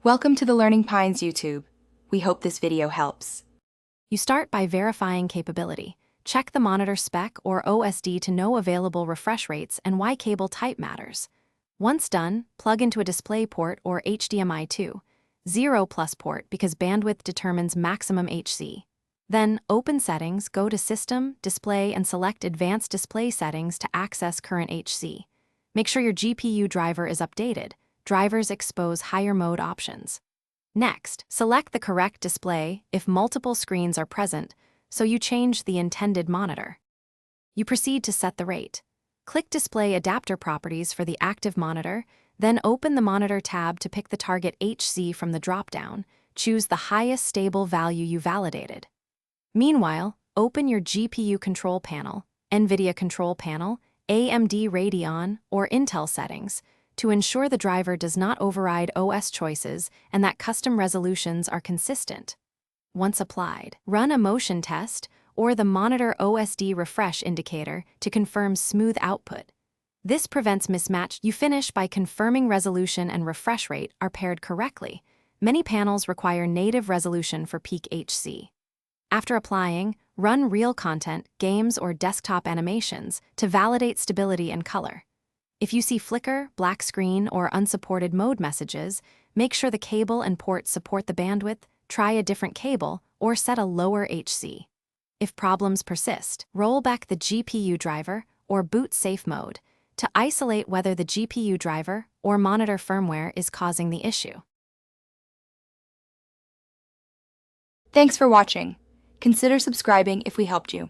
Welcome to the Learning Pines YouTube. We hope this video helps. You start by verifying capability. Check the monitor spec or OSD to know available refresh rates and why cable type matters. Once done, plug into a display port or HDMI 2.0+ port because bandwidth determines maximum HC. Then, open Settings, go to System, Display, and select Advanced Display Settings to access current HC. Make sure your GPU driver is updated. Drivers expose higher mode options. Next, select the correct display if multiple screens are present, so you change the intended monitor. You proceed to set the rate. Click Display Adapter Properties for the active monitor, then open the Monitor tab to pick the target HC from the drop-down. Choose the highest stable value you validated. Meanwhile, open your GPU control panel, NVIDIA control panel, AMD Radeon, or Intel settings, to ensure the driver does not override OS choices and that custom resolutions are consistent. Once applied, run a motion test or the monitor OSD refresh indicator to confirm smooth output. This prevents mismatch. You finish by confirming resolution and refresh rate are paired correctly. Many panels require native resolution for peak HC. After applying, run real content, games, or desktop animations to validate stability and color. If you see flicker, black screen, or unsupported mode messages, make sure the cable and port support the bandwidth, try a different cable, or set a lower HC. If problems persist, roll back the GPU driver or boot safe mode to isolate whether the GPU driver or monitor firmware is causing the issue. Thanks for watching. Consider subscribing if we helped you.